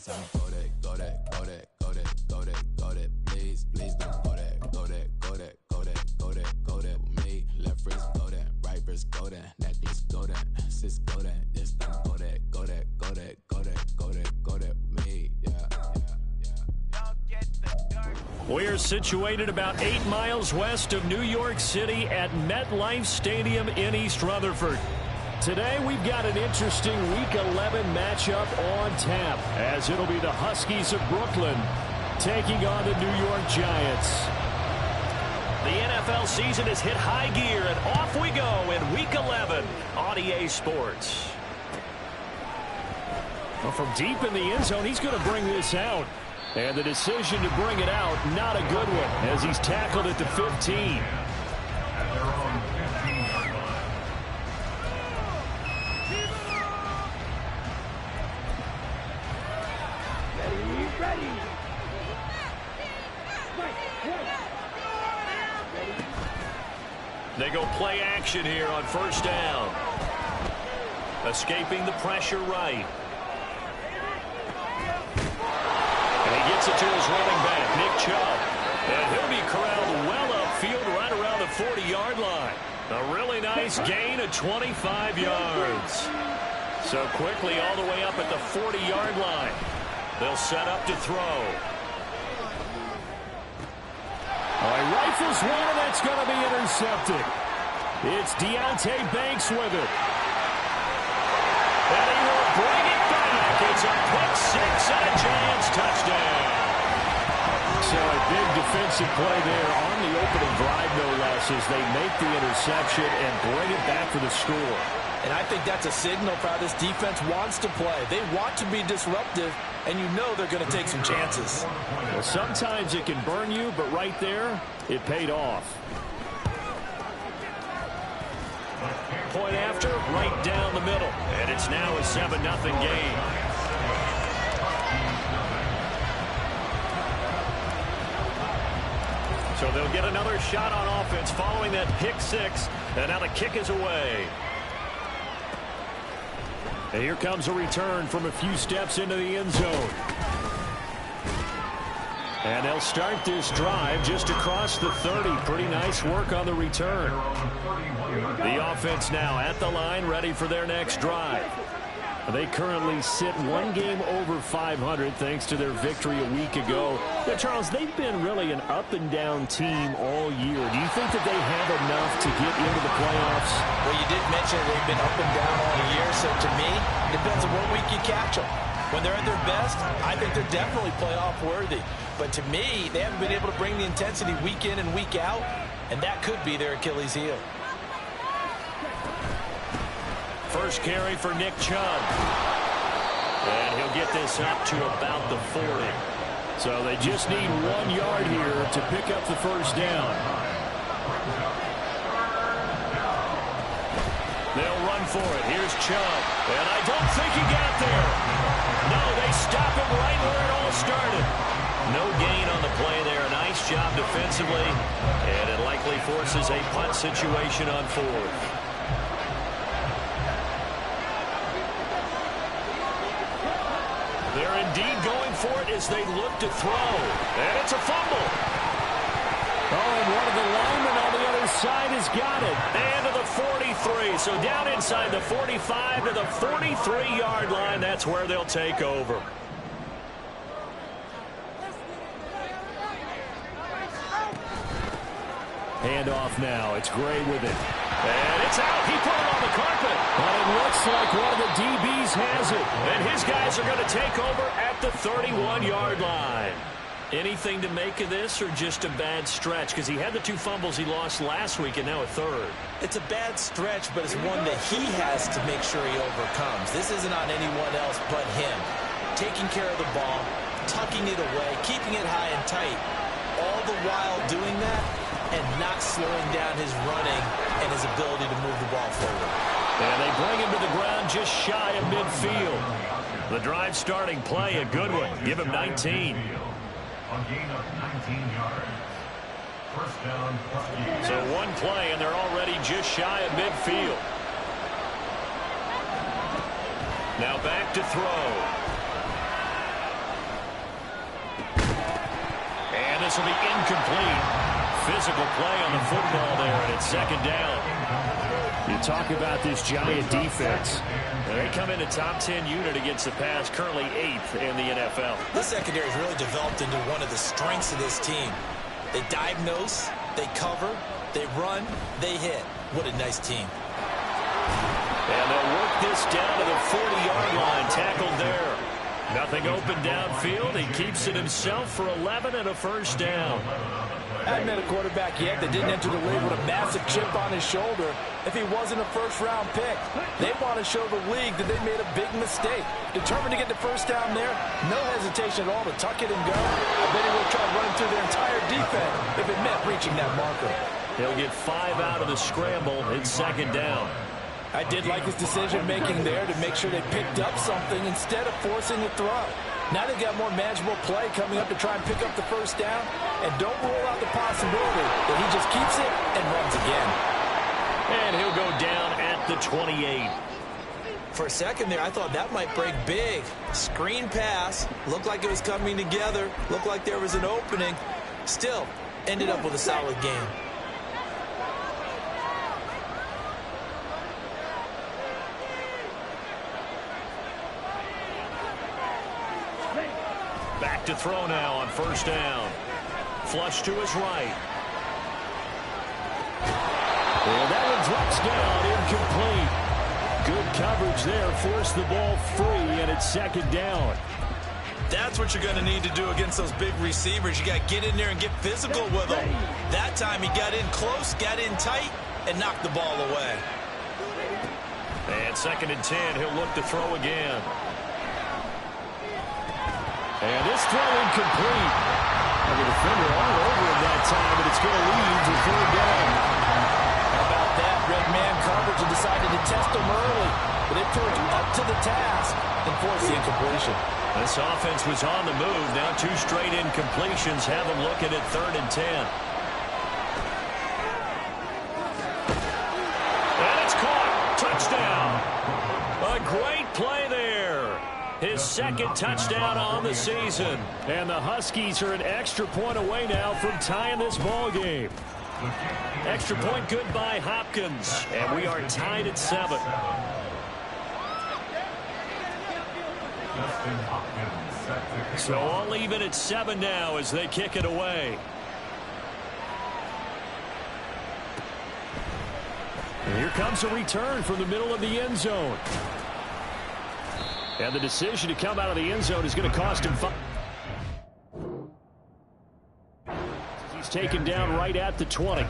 tell me go that, go that, go that, go that, go that, go that, please, please don't go that, go that, go that, go that, go that, go that with me. Left wrist go that, right wrist go that, necklace go that, sis go that, this thing go that, go that, go that, go that, go that, go that with me. Yeah, yeah, yeah. We're situated about 8 miles west of New York City at MetLife Stadium in East Rutherford. Today we've got an interesting Week 11 matchup on tap, as it'll be the Huskies of Brooklyn taking on the New York Giants. The NFL season has hit high gear, and off we go in Week 11 on EA Sports. Well, from deep in the end zone, he's going to bring this out. And the decision to bring it out, not a good one, as he's tackled at the 15. They go play action here on first down. Escaping the pressure right. And he gets it to his running back, Nick Chubb. And he'll be corralled well upfield right around the 40-yard line. A really nice gain of 25 yards. So quickly all the way up at the 40-yard line. They'll set up to throw. He rifles one, and that's going to be intercepted. It's Deonte Banks with it. And he will bring it back. It's a pick six and a Giants touchdown. So a big defensive play there on the opening drive, no less, as they make the interception and bring it back for the score. And I think that's a signal for how this defense wants to play. They want to be disruptive, and you know they're going to take some chances. Well, sometimes it can burn you, but right there, it paid off. Point after, right down the middle. And it's now a 7-0 game. So they'll get another shot on offense following that pick six. And now the kick is away. And here comes a return from a few steps into the end zone. And they'll start this drive just across the 30. Pretty nice work on the return. The offense now at the line, ready for their next drive. They currently sit one game over 500 thanks to their victory a week ago. Now, Charles, they've been really an up-and-down team all year. Do you think that they have enough to get into the playoffs? Well, you did mention they've been up and down all year, so to me, it depends on what week you catch them. When they're at their best, I think they're definitely playoff worthy. But to me, they haven't been able to bring the intensity week in and week out, and that could be their Achilles heel. First carry for Nick Chubb. And he'll get this up to about the 40. So they just need 1 yard here to pick up the first down. They'll run for it. Here's Chubb. And I don't think he got there. No, they stop him right where it all started. No gain on the play there. Nice job defensively. And it likely forces a punt situation on fourth. They're indeed going for it as they look to throw. And it's a fumble. Oh, and one of the linemen on the other side has got it. And to the 43. So down inside the 45 to the 43-yard line. That's where they'll take over. Handoff now. It's Gray with it. And it's out. He put it on the carpet. But it looks like one of the DBs has it. And his guys are going to take over at the 31-yard line. Anything to make of this, or just a bad stretch? Because he had the 2 fumbles he lost last week and now a third. It's a bad stretch, but it's one that he has to make sure he overcomes. This isn't on anyone else but him. Taking care of the ball, tucking it away, keeping it high and tight. All the while doing that and not slowing down his running and his ability to move the ball forward. And they bring him to the ground just shy of midfield. The drive starting play, a good one. Give him 19. A gain of 19 yards. First down. So one play, and they're already just shy of midfield. Now back to throw. this will be incomplete. Physical play on the football there, and it's second down. You talk about this Giant defense. They come in a top 10 unit against the pass, currently 8th in the NFL. This secondary has really developed into one of the strengths of this team. They diagnose, they cover, they run, they hit. What a nice team. And they'll work this down to the 40-yard line, tackled there. Nothing open downfield. He keeps it himself for 11 and a first down. I haven't met a quarterback yet that didn't enter the league with a massive chip on his shoulder if he wasn't a first-round pick. They want to show the league that they made a big mistake. Determined to get the first down there, no hesitation at all to tuck it and go. I bet he will try running through their entire defense if it meant reaching that marker. He'll get 5 out of the scramble. It's second down. I did like his decision-making there to make sure they picked up something instead of forcing the throw. Now they've got more manageable play coming up to try and pick up the first down. And don't rule out the possibility that he just keeps it and runs again. And he'll go down at the 28. For a second there, I thought that might break big. Screen pass. Looked like it was coming together. Looked like there was an opening. Still, ended up with a solid game. Back to throw now on first down. Flush to his right. And that one drops down, incomplete. Good coverage there, forced the ball free, and it's second down. That's what you're going to need to do against those big receivers. You got to get in there and get physical with them. That time he got in close, got in tight, and knocked the ball away. And second and 10, he'll look to throw again. And this throw incomplete. And the defender all over him that time, but it's going to lead to third down. How about that? Red man coverage and decided to test him early. But they proved up to the task and forced the incompletion. This offense was on the move. Now 2 straight incompletions have them looking at third and 10. And it's caught. Touchdown. A great play there. His second touchdown on the season. And the Huskies are an extra point away now from tying this ball game. Extra point good by Hopkins. And we are tied at 7. So all even at 7 now as they kick it away. And here comes a return from the middle of the end zone. And the decision to come out of the end zone is going to cost him 5. He's taken down right at the 20.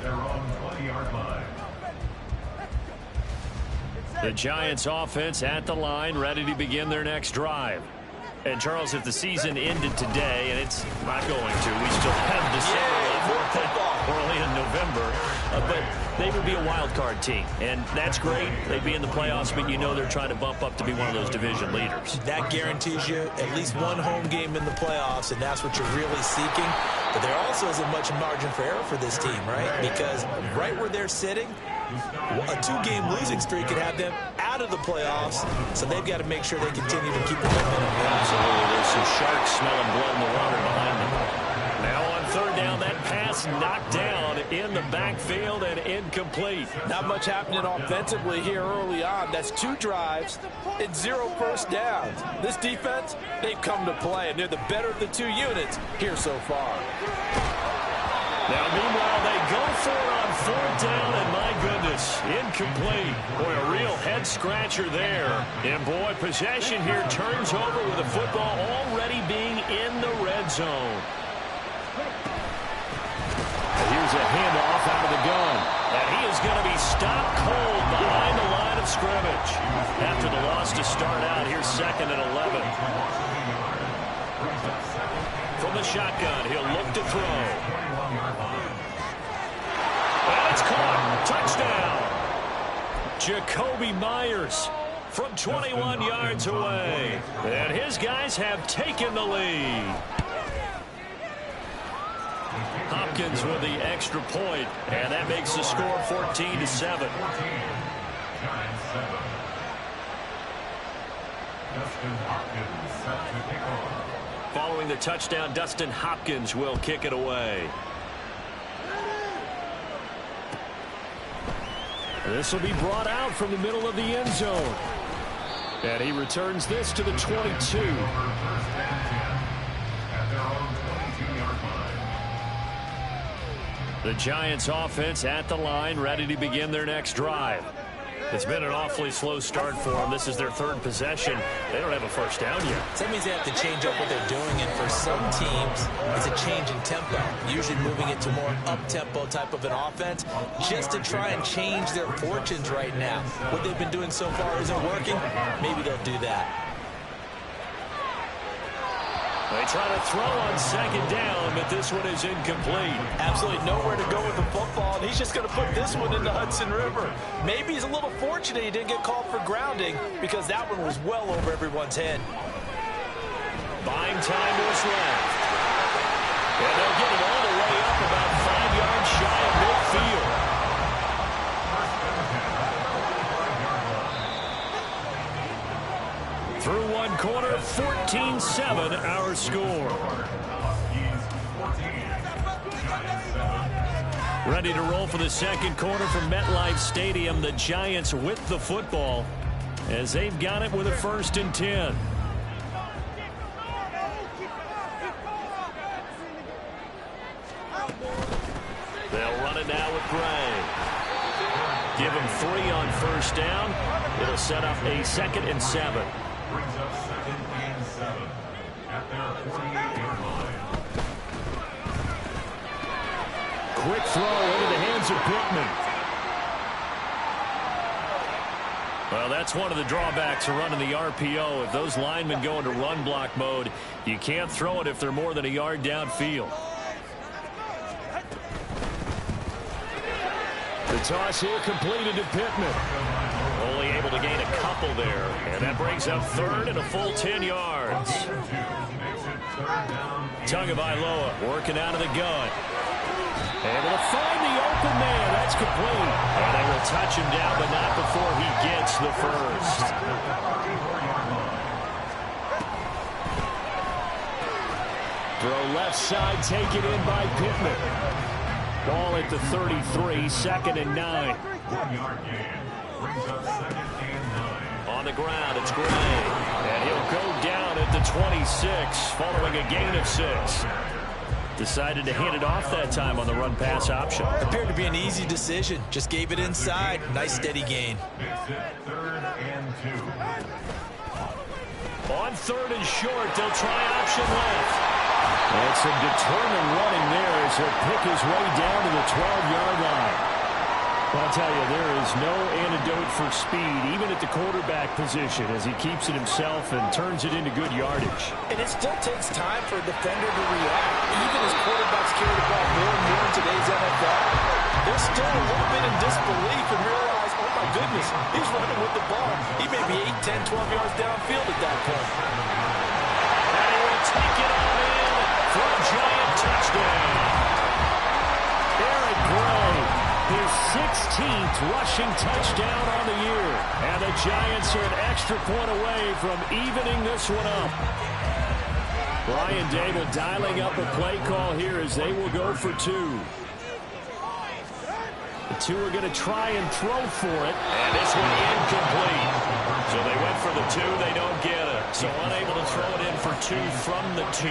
The Giants offense at the line, ready to begin their next drive. And Charles, if the season ended today, and it's not going to, we still have December early in November, but they would be a wild card team, and that's great. They'd be in the playoffs, but you know they're trying to bump up to be one of those division leaders. That guarantees you at least one home game in the playoffs, and that's what you're really seeking. But there also isn't much margin for error for this team, right? Because right where they're sitting, a 2-game losing streak could have them out of the playoffs, so they've got to make sure they continue to keep the momentum going. Absolutely. There's some sharks smelling blood in the water behind them. Now on third down, that pass knocked down in the backfield and incomplete. Not much happening offensively here early on. That's 2 drives and 0 first downs. This defense, they've come to play, and they're the better of the 2 units here so far. Now, meanwhile, they go for it on fourth down, and my goodness, incomplete. Boy, a real head-scratcher there. And, boy, possession here turns over with the football already being in the red zone. Here's a handoff out of the gun. And he is going to be stopped cold behind the line of scrimmage. After the loss to start out, here's second and 11. From the shotgun, he'll look to throw. And it's caught. Touchdown. Jacoby Myers from 21 yards away. And his guys have taken the lead. Hopkins with the extra point, and that makes the score 14-7. Following the touchdown, Dustin Hopkins will kick it away. This will be brought out from the middle of the end zone. And he returns this to the 22. The Giants offense at the line, ready to begin their next drive. It's been an awfully slow start for them. This is their third possession. They don't have a first down yet. So that means they have to change up what they're doing, and for some teams, it's a change in tempo. Usually moving it to more up-tempo type of an offense just to try and change their fortunes right now. What they've been doing so far isn't working. Maybe they'll do that. They try to throw on second down, but this one is incomplete. Absolutely nowhere to go with the football, and he's just going to put this one in the Hudson River. Maybe he's a little fortunate he didn't get called for grounding because that one was well over everyone's head. Buying time is left. And they'll get it all the way up about 5 yards shy of midfield. Through one quarter, 14-7 our score. Ready to roll for the second quarter from MetLife Stadium. The Giants with the football as they've got it with a 1st and 10. They'll run it now with Gray. Give him 3 on first down. It'll set up a 2nd and 7. Brings up 2nd and 7 at their 48-yard line. Quick throw into the hands of Pittman. Well, that's one of the drawbacks of running the RPO. If those linemen go into run block mode, you can't throw it if they're more than a yard downfield. The toss here completed to Pittman. Only able to gain a couple there. And that brings up 3rd and a full 10 yards. Tagovailoa working out of the gun. Able to find the open man. That's complete. And they will touch him down, but not before he gets the first. Throw left side, taken in by Pittman. Ball at the 33, 2nd and 9. 1-yard gain. Brings up 2nd and 9. On the ground, it's Gray. And he'll go down at the 26, following a gain of 6. Decided to hand it off that time on the run-pass option. Appeared to be an easy decision. Just gave it inside. Nice steady gain. Makes it 3rd and 2. On 3rd and short, they'll try option left. And some determined running there as he'll pick his way down to the 12-yard line. I'll tell you, there is no antidote for speed, even at the quarterback position, as he keeps it himself and turns it into good yardage. And it still takes time for a defender to react. Even as quarterbacks carry the ball more and more in today's NFL, they're still a little bit in disbelief and realize, oh my goodness, he's running with the ball. He may be 8, 10, 12 yards downfield at that point. And he will take it all in for a Giant touchdown. Eric Gray, his 16th rushing touchdown on the year. And the Giants are an extra point away from evening this one up. Brian Dable dialing up a play call here as they will go for 2. The 2 are going to try and throw for it. And this one incomplete. So they went for the 2. They don't get it. So unable to throw it in for 2 from the 2.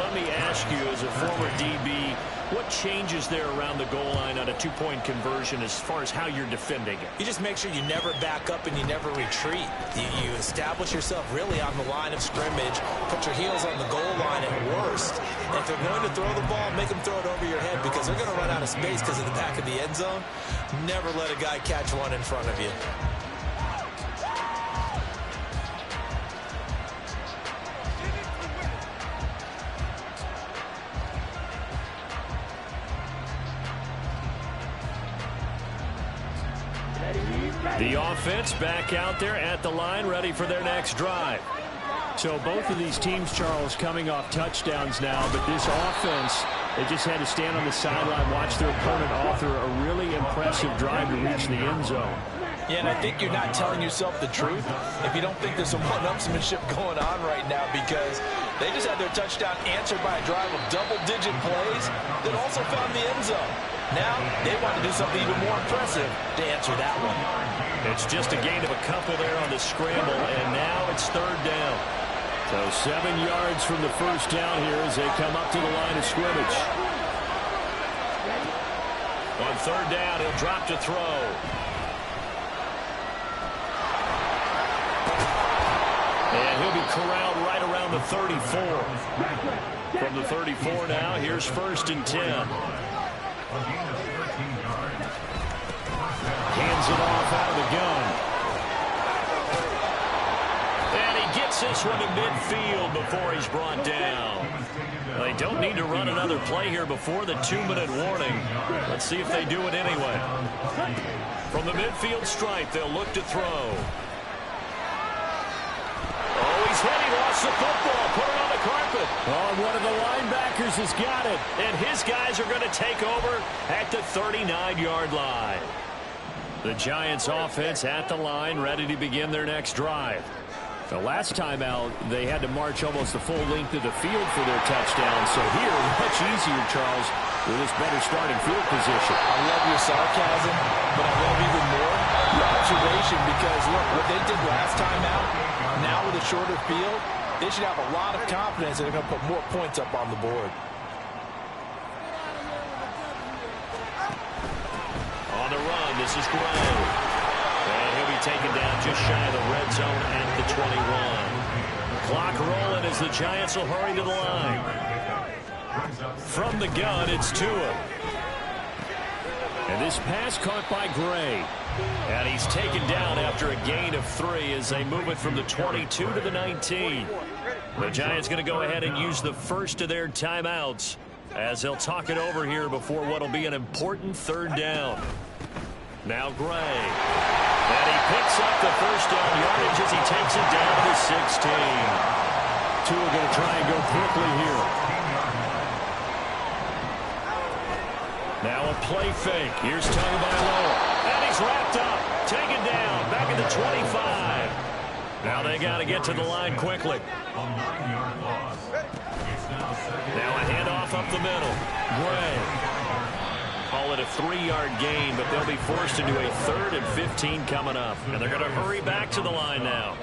Let me ask you, as a former DB, what changes there around the goal line on a 2-point conversion as far as how you're defending it? You just make sure you never back up and you never retreat. You establish yourself really on the line of scrimmage, put your heels on the goal line at worst. And if they're going to throw the ball, make them throw it over your head because they're going to run out of space because of the back of the end zone. Never let a guy catch one in front of you. The offense back out there at the line, ready for their next drive. So both of these teams, Charles, coming off touchdowns now, but this offense, they just had to stand on the sideline, watch their opponent author a really impressive drive to reach the end zone. Yeah, and I think you're not telling yourself the truth if you don't think there's some one-upsmanship going on right now, because They just had their touchdown answered by a drive of double-digit plays that also found the end zone. Now they want to do something even more impressive to answer that one. It's just a gain of a couple there on the scramble, and now it's third down. So 7 yards from the first down here as they come up to the line of scrimmage. On third down, he'll drop to throw. And he'll be corralled right around the 34. From the 34 now, here's 1st and 10. Hands it off out of the gun. And he gets this one to midfield before he's brought down. They don't need to run another play here before the 2-minute warning. Let's see if they do it anyway. From the midfield stripe, they'll look to throw. He's hit. He lost the football. Put it on the carpet. Oh, one of the linebackers has got it. And his guys are going to take over at the 39-yard line. The Giants offense at the line, ready to begin their next drive. The last time out, they had to march almost the full length of the field for their touchdown. So here, much easier, Charles, with this better starting field position. I love your sarcasm, but I love even more your observation because, look, what they did last time out, now with a shorter field, they should have a lot of confidence that they're going to put more points up on the board. On the run, this is Gray. And he'll be taken down just shy of the red zone at the 21. Clock rolling as the Giants will hurry to the line. From the gun, it's Tua. And this pass caught by Gray. And he's taken down after a gain of 3 as they move it from the 22 to the 19. The Giants going to go ahead and use the first of their timeouts as they'll talk it over here before what will be an important third down. Now Gray. And he picks up the first down yardage as he takes it down to the 16. Tua going to try and go quickly here. Now a play fake. Here's Tagovailoa. And he's wrapped up. Taken down. Back at the 25. Now they got to get to the line quickly. Now a handoff up the middle. Gray. Call it a 3-yard gain, but they'll be forced into a 3rd and 15 coming up. And they're going to hurry back to the line now.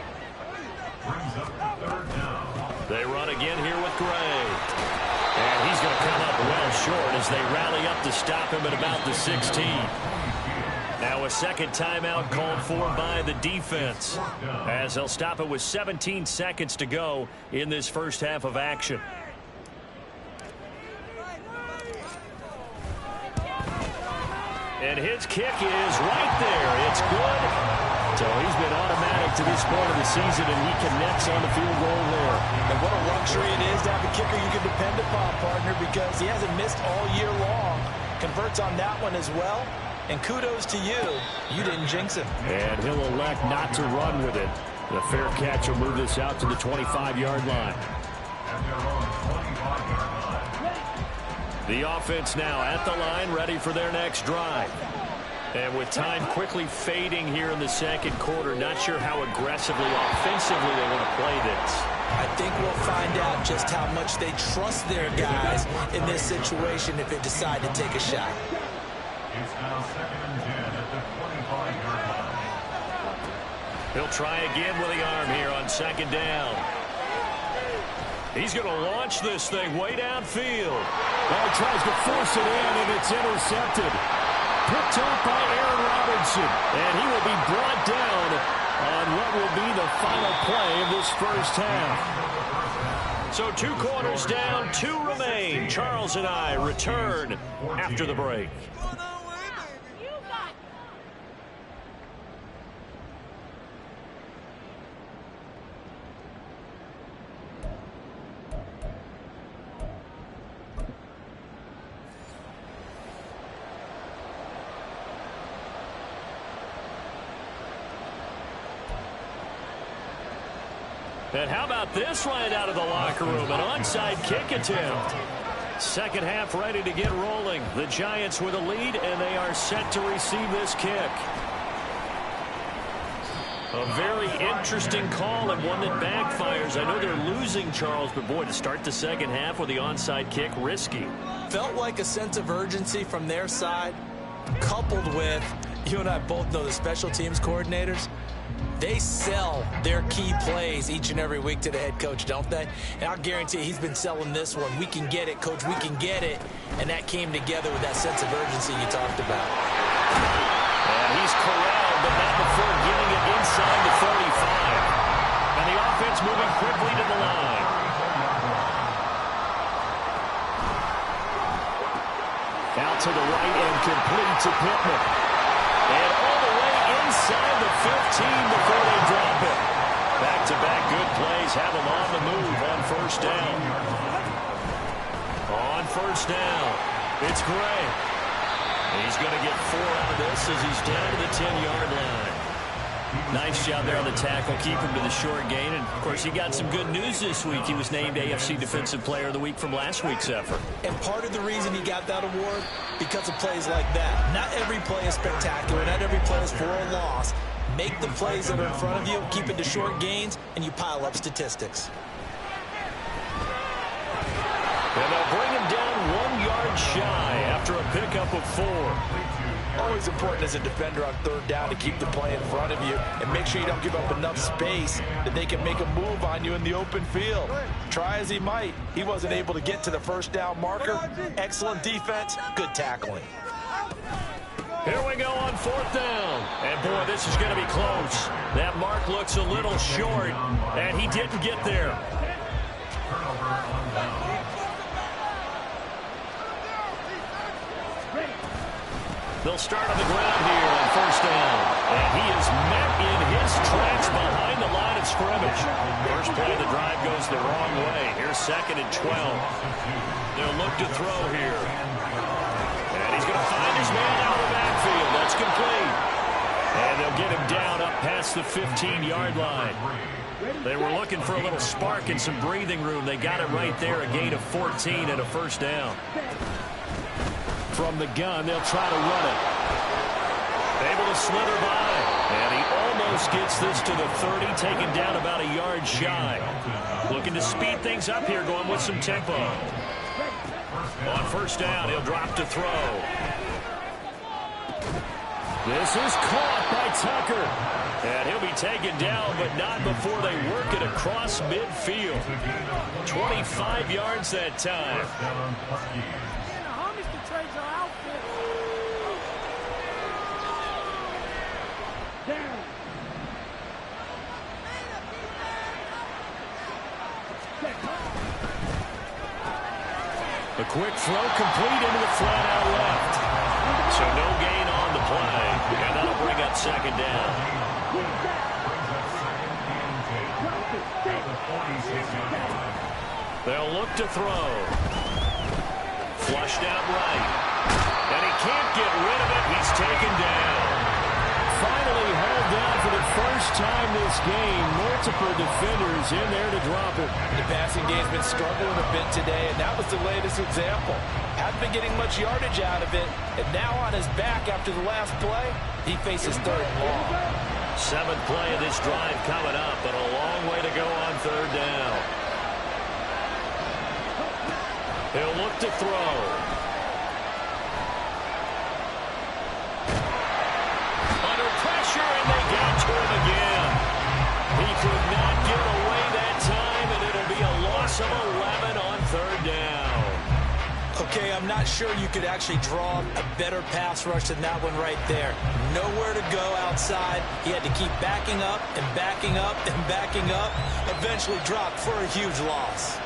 They run again here with Gray. And he's going to come up well short as they rally up to stop him at about the 16. Now a second timeout called for by the defense as they'll stop it with 17 seconds to go in this first half of action. And his kick is right there. It's good. So he's been automatic to this point of the season, and he connects on the field goal there. And what a luxury it is to have a kicker you can depend upon, partner, because he hasn't missed all year long. Converts on that one as well. And kudos to you. You didn't jinx him. And he'll elect not to run with it. The fair catch will move this out to the 25-yard line. The offense now at the line, ready for their next drive. And with time quickly fading here in the second quarter, not sure how aggressively, offensively they want to play this. I think we'll find out just how much they trust their guys in this situation if they decide to take a shot. It's now 2nd and 10 at the 25-yard line. He'll try again with the arm here on second down. He's going to launch this thing way downfield. Well, he tries to force it in, and it's intercepted. Picked up by Aaron Robinson. And he will be brought down on what will be the final play of this first half. So 2 quarters down, 2 remain. Charles and I return after the break. And how about this right out of the locker room? An onside kick attempt. Second half ready to get rolling. The Giants with a lead, and they are set to receive this kick. A very interesting call and one that backfires. I know they're losing, Charles, but boy, to start the second half with the onside kick, risky. Felt like a sense of urgency from their side, coupled with, you and I both know the special teams coordinators, they sell their key plays each and every week to the head coach, don't they? And I'll guarantee he's been selling this one. We can get it, coach, we can get it. And that came together with that sense of urgency you talked about. And he's corralled, but not before getting it inside the 35. And the offense moving quickly to the line. Out to the right and complete to Pittman. And all the way inside the 15 before they drop it. Back-to-back good plays have him on the move on first down. On first down, it's Gray. He's going to get 4 out of this as he's down to the 10-yard line. Nice job there on the tackle, keep him to the short gain. And, of course, he got some good news this week. He was named AFC Defensive Player of the Week from last week's effort. And part of the reason he got that award, because of plays like that. Not every play is spectacular. Not every play is for a loss. Make the plays that are in front of you, keep it to short gains, and you pile up statistics. And they'll bring him down 1 yard shy after a pickup of 4. Always important as a defender on third down to keep the play in front of you and make sure you don't give up enough space that they can make a move on you in the open field. Try as he might, he wasn't able to get to the first down marker. Excellent defense, good tackling. Here we go on 4th down. And, boy, this is going to be close. That mark looks a little short, and he didn't get there. They'll start on the ground here on first down. And he is met in his tracks behind the line of scrimmage. First play of the drive goes the wrong way. Here's 2nd and 12. They'll look to throw here. And he's going to find his man out of the backfield. That's complete. And they'll get him down up past the 15-yard line. They were looking for a little spark and some breathing room. They got it right there, a gain of 14 and a first down. From the gun, they'll try to run it. Able to slither by. And he almost gets this to the 30, taken down about a yard shy. Looking to speed things up here, going with some tempo. On first down, he'll drop to throw. This is caught by Tucker. And he'll be taken down, but not before they work it across midfield. 25 yards that time. The quick throw complete into the flat out left. So no gain on the play. And that'll bring up 2nd down. They'll look to throw. Flushed out right. And he can't get rid of it. He's taken down. Finally held down for the first time this game. Multiple defenders in there to drop it. The passing game's been struggling a bit today, and that was the latest example. Hadn't been getting much yardage out of it, and now on his back after the last play, he faces 3rd and long. 7th play of this drive coming up, but a long way to go on 3rd down. He'll look to throw. Under pressure, and they got to him again. He could not get away that time, and it'll be a loss of 11 on 3rd down. Okay, I'm not sure you could actually draw a better pass rush than that one right there. Nowhere to go outside. He had to keep backing up and backing up and backing up. Eventually dropped for a huge loss.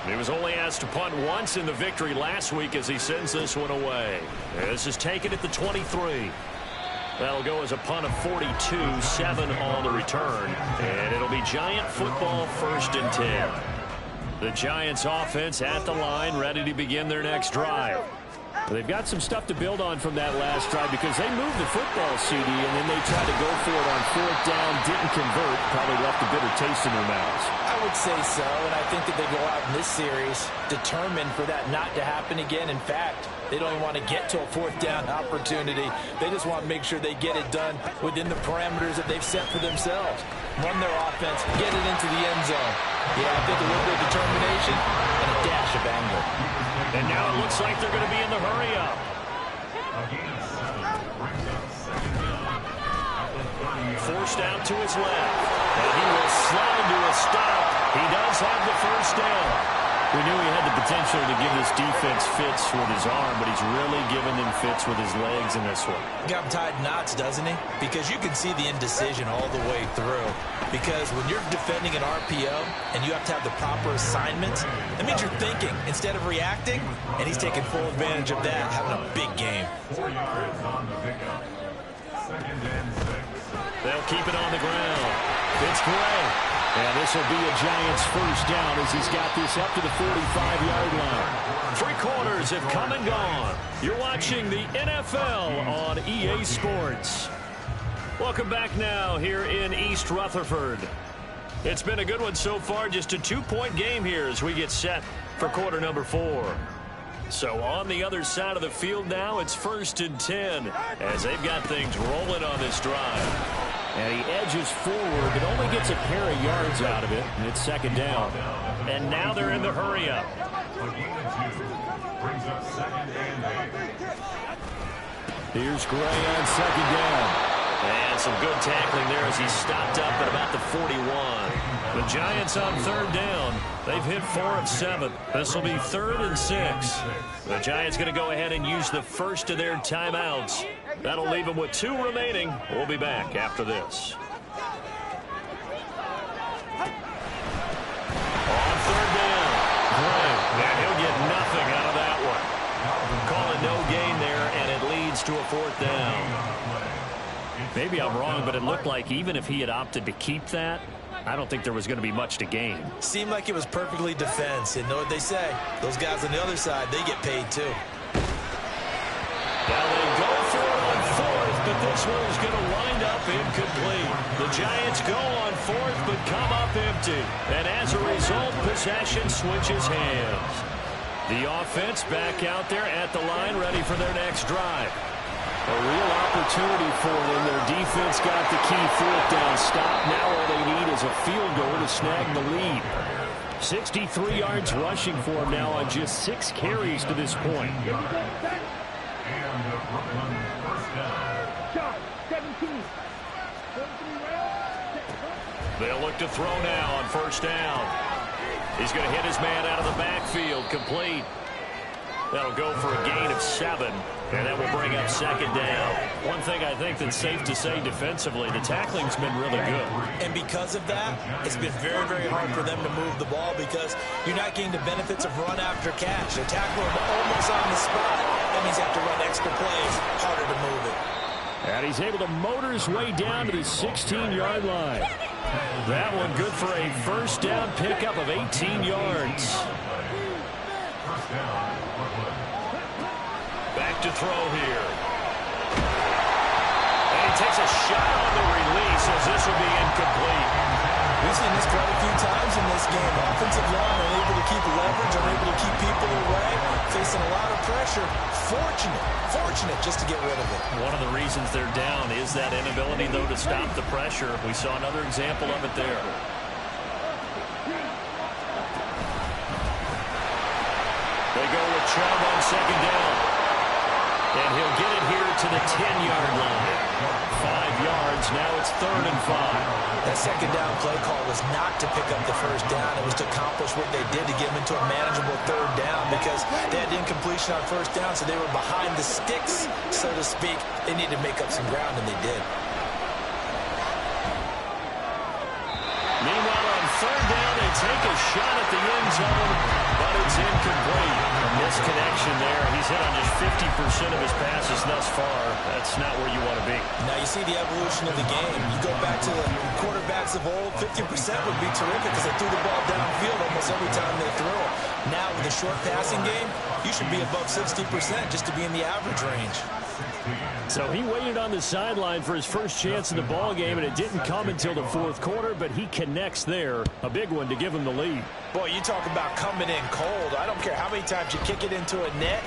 He was only asked to punt once in the victory last week as he sends this one away. This is taken at the 23. That'll go as a punt of 42, 7 on the return. And it'll be Giant football 1st and 10. The Giants offense at the line, ready to begin their next drive. They've got some stuff to build on from that last drive because they moved the football, CD, and then they tried to go for it on 4th down, didn't convert, probably left a bitter taste in their mouths. I would say so, and I think that they go out in this series determined for that not to happen again. In fact, they don't even want to get to a 4th down opportunity. They just want to make sure they get it done within the parameters that they've set for themselves. Run their offense, get it into the end zone. Yeah, I think a little bit of determination and a dash of anger. And now it looks like they're going to be in the hurry-up. Forced out to his left. And he will slide to a stop. He does have the first down. We knew he had the potential to give this defense fits with his arm, but he's really giving them fits with his legs in this one. Got him tied knots, doesn't he? Because you can see the indecision all the way through. Because when you're defending an RPO and you have to have the proper assignments, that means you're thinking instead of reacting, and he's taking full advantage of that, having a big game. 4 yards on the pickup. 2nd and 6. They'll keep it on the ground. It's Gray. And this will be a Giants first down as he's got this up to the 45-yard line. 3 quarters have come and gone. You're watching the NFL on EA Sports. Welcome back now here in East Rutherford. It's been a good one so far, just a 2-point game here as we get set for quarter number 4. So on the other side of the field now, it's 1st and 10 as they've got things rolling on this drive. And he edges forward, but only gets a pair of yards out of it, and it's 2nd down. And now they're in the hurry-up. Brings up 2nd and 8. Here's Gray on 2nd down. And some good tackling there as he stopped up at about the 41. The Giants on 3rd down. They've hit 4 of 7. This will be 3rd and 6. The Giants going to go ahead and use the first of their timeouts. That'll leave them with 2 remaining. We'll be back after this. On 3rd down, Gray. And he'll get nothing out of that one. Calling no gain there, and it leads to a 4th down. Maybe I'm wrong, but it looked like even if he had opted to keep that, I don't think there was going to be much to gain. Seemed like it was perfectly defense. And know what they say? Those guys on the other side, they get paid too. Now they go for it on 4th, but this one is going to wind up incomplete. The Giants go on 4th, but come up empty. And as a result, possession switches hands. The offense back out there at the line, ready for their next drive. A real opportunity for them. Their defense got the key 4th down stop. Now all they need is a field goal to snag the lead. 63 yards rushing for him now on just 6 carries to this point. And the Brooklyn first down. 17. They'll look to throw now on 1st down. He's going to hit his man out of the backfield. Complete. That'll go for a gain of 7, and that will bring up 2nd down. One thing I think that's safe to say defensively, the tackling's been really good. And because of that, it's been very, very hard for them to move the ball because you're not getting the benefits of run after catch. They're tackling almost on the spot. That means you have to run extra plays, harder to move it. And he's able to motor his way down to the 16-yard line. That one good for a 1st down pickup of 18 yards. First down, Brooklyn. Back to throw here. And he takes a shot on the release as this will be incomplete. We've seen this quite a few times in this game. Offensive line are able to keep leverage, are able to keep people away, facing a lot of pressure. Fortunate just to get rid of it. One of the reasons they're down is that inability, though, to stop the pressure. We saw another example of it there. They go with Chubb on 2nd down. And he'll get it here to the 10-yard line. 5 yards. Now it's 3rd and 5. That 2nd down play call was not to pick up the 1st down. It was to accomplish what they did to get them into a manageable 3rd down because they had incompletion on 1st down, so they were behind the sticks, so to speak. They needed to make up some ground, and they did. Meanwhile, on 3rd down, they take a shot at the end zone, but it's incomplete. A misconnection there. He's hit on just 50% of his passes thus far. That's not where you want to be. Now you see the evolution of the game. You go back to the quarterbacks of old, 50% would be terrific because they threw the ball downfield almost every time they threw it. Now with the short passing game, You should be above 60% just to be in the average range. So he waited on the sideline for his first chance in the ball game, and it didn't come until the fourth quarter, but he connects there. A big one to give him the lead. Boy, you talk about coming in cold. I don't care how many times you kick it into a net.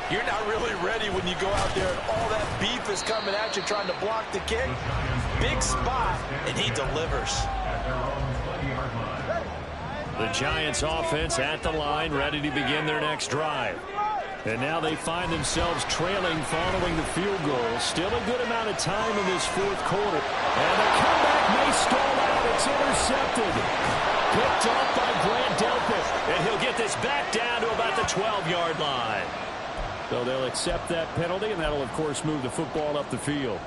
You're not really ready when you go out there and all that beef is coming at you trying to block the kick. Big spot, and he delivers. The Giants offense at the line, ready to begin their next drive. And now they find themselves trailing following the field goal. Still a good amount of time in this fourth quarter. And the comeback may stall out. It's intercepted. Picked off by Grant Delpit. And he'll get this back down to about the 12-yard line. So they'll accept that penalty, and that'll, of course, move the football up the field.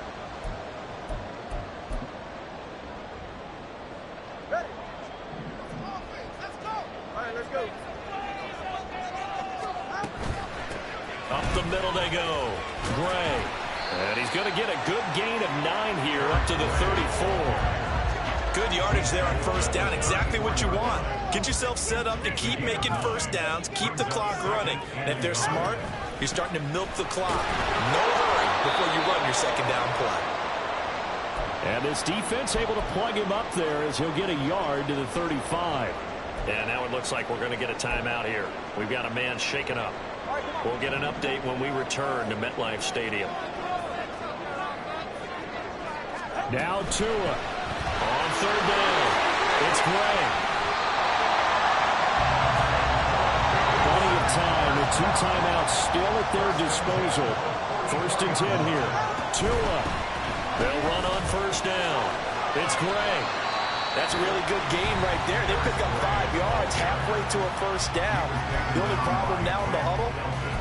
Up the middle they go. Gray. And he's going to get a good gain of 9 here up to the 34. Good yardage there on first down. Exactly what you want. Get yourself set up to keep making first downs, keep the clock running. And if they're smart, you're starting to milk the clock. No hurry before you run your second down play. And this defense able to plug him up there as he'll get a yard to the 35. And now it looks like we're going to get a timeout here. We've got a man shaken up. We'll get an update when we return to MetLife Stadium. Now Tua. On third down, it's Gray. Plenty of time and 2 timeouts still at their disposal. First and 10 here. Tua. They'll run on first down. It's Gray. That's a really good game right there. They pick up 5 yards halfway to a first down. The only problem now in the huddle,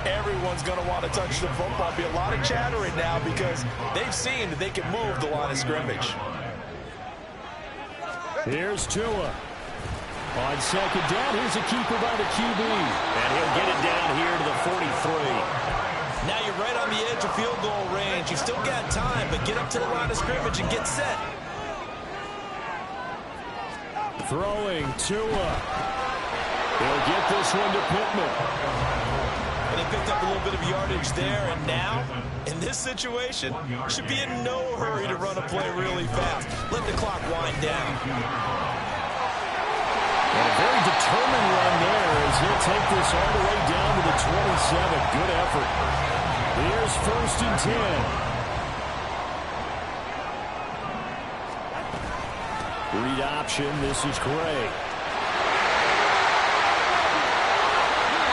everyone's going to want to touch the football. Be a lot of chattering now because they've seen that they can move the line of scrimmage. Here's Tua. On second down, here's a keeper by the QB. And he'll get it down here to the 43. Now you're right on the edge of field goal range. You've still got time, but get up to the line of scrimmage and get set. Throwing Tua. He'll get this one to Pittman. And they picked up a little bit of yardage there, and now, in this situation, should be in no hurry to run a play really fast. Let the clock wind down. And a very determined run there as he'll take this all the way down to the 27. Good effort. Here's first and 10. Read option. This is Gray.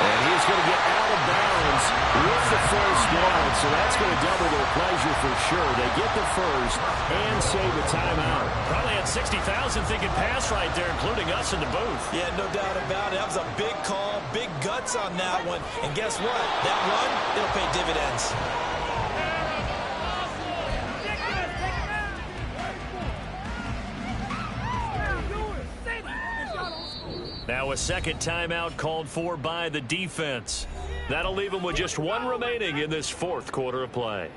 And he's going to get out of bounds with the first down, so that's going to double their pleasure for sure. They get the first and save a timeout. Probably had 60,000 thinking pass right there, including us in the booth. Yeah, no doubt about it. That was a big call, big guts on that one. And guess what? That run, it'll pay dividends. Now a second timeout called for by the defense. That'll leave them with just 1 remaining in this fourth quarter of play.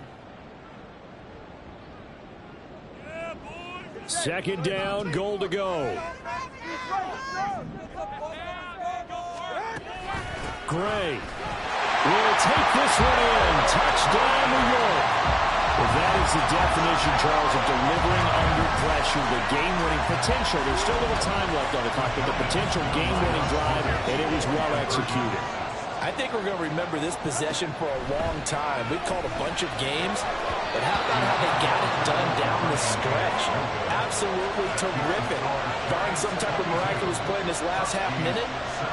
Second down, goal to go. Gray will take this one in. Touchdown, New York. Well, that is the definition, Charles, of delivering under pressure. The game-winning potential. There's still a little time left on the clock, but the potential game-winning drive, and it was well executed. I think we're going to remember this possession for a long time. We've called a bunch of games, but how they got it done down the stretch. Absolutely terrific. Barring some type of miraculous play in this last half minute,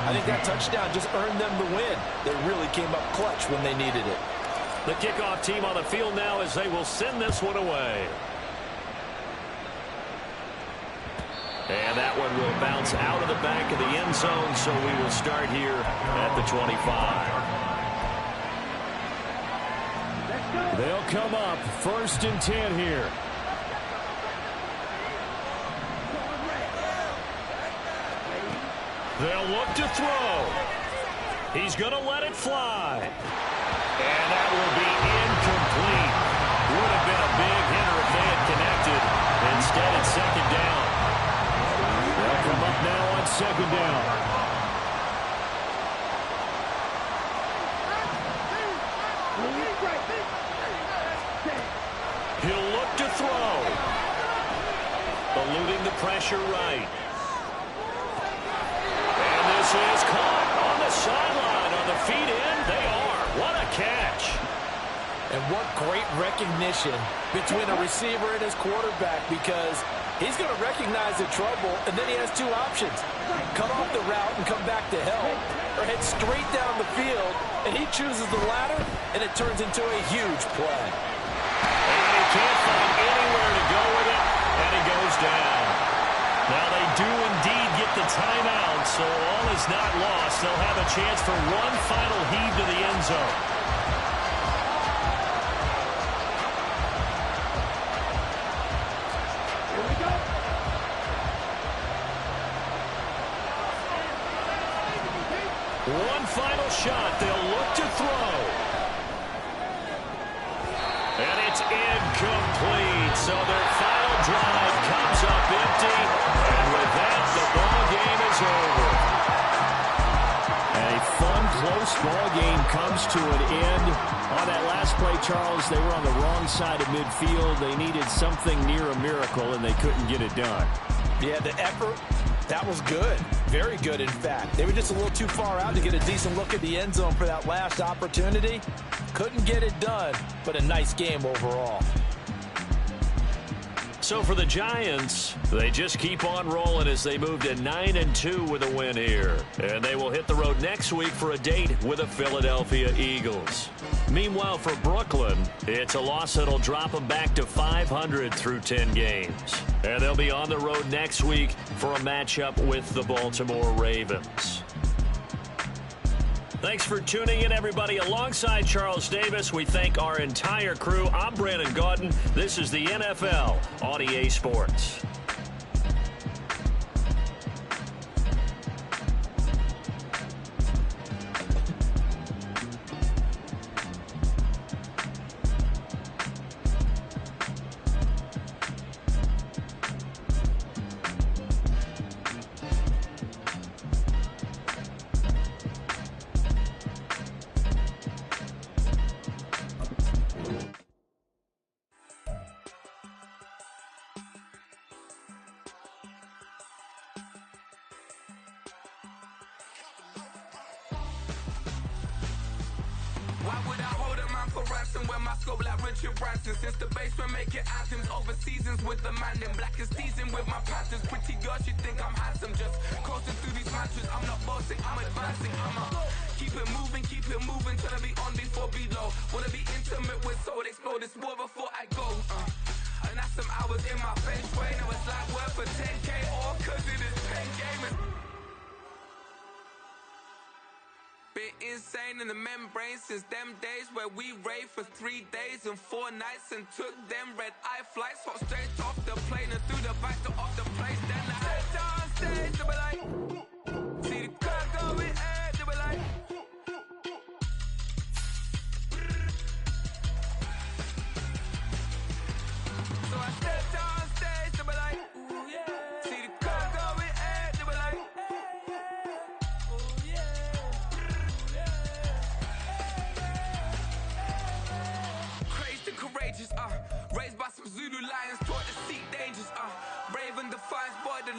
I think that touchdown just earned them the win. They really came up clutch when they needed it. The kickoff team on the field now as they will send this one away. And that one will bounce out of the back of the end zone, so we will start here at the 25. They'll come up first and 10 here. They'll look to throw. He's going to let it fly. And that will be incomplete. Would have been a big hitter if they had connected. Instead, it's second down. They'll come up now on second down. look to throw. Eluding the pressure right. And this is caught on the sideline. On the feet in, they are. What a catch. And what great recognition between a receiver and his quarterback, because he's going to recognize the trouble, and then he has two options. Cut off the route and come back to help, or head straight down the field, and he chooses the latter, and it turns into a huge play. And he can't find anywhere to go with it, and he goes down. Now they do indeed get the timeout, so all is not lost. They'll have a chance for one final heave to the end zone. One final shot. They'll look to throw. And it's incomplete. So their final drive comes up empty. And with that, the ball game is over. A fun, close ball game comes to an end. On that last play, Charles, they were on the wrong side of midfield. They needed something near a miracle, and they couldn't get it done. Yeah, the effort, that was good. Very good, in fact. They were just a little too far out to get a decent look at the end zone for that last opportunity. Couldn't get it done, but a nice game overall. So for the Giants, they just keep on rolling as they move to 9-2 with a win here. And they will hit the road next week for a date with the Philadelphia Eagles. Meanwhile, for Brooklyn, it's a loss that'll drop them back to 500 through 10 games. And they'll be on the road next week for a matchup with the Baltimore Ravens. Thanks for tuning in, everybody. Alongside Charles Davis, we thank our entire crew. I'm Brandon Gaudin. This is the NFL on EA Sports. Why would I hold a man for ransom when my scope like Richard Branson? Since the basement making anthems over seasons with the man in black is seasoned with my panthers. Pretty girl, she think I'm handsome. Just coasting through these mantras. I'm not bossing, I'm advancing. I'ma keep it moving, trying to be on before below. Wanna be intimate with soul, explore this war before I go. And that's some hours in my bench way. Now it's like worth for 10K, all cause it is pen gaming. Been insane in the membrane since them days where we raved for 3 days and 4 nights and took them red eye flights, hot straight off the plane and through the back door of the place. Then I head down stage, they were like, see the crowd going, they were like, so I stepped on stage, they were like, ooh yeah, see the crowd going, they were like, ooh yeah. Courageous, raised by some Zulu lions, taught to seek dangers, brave and defiant boy, the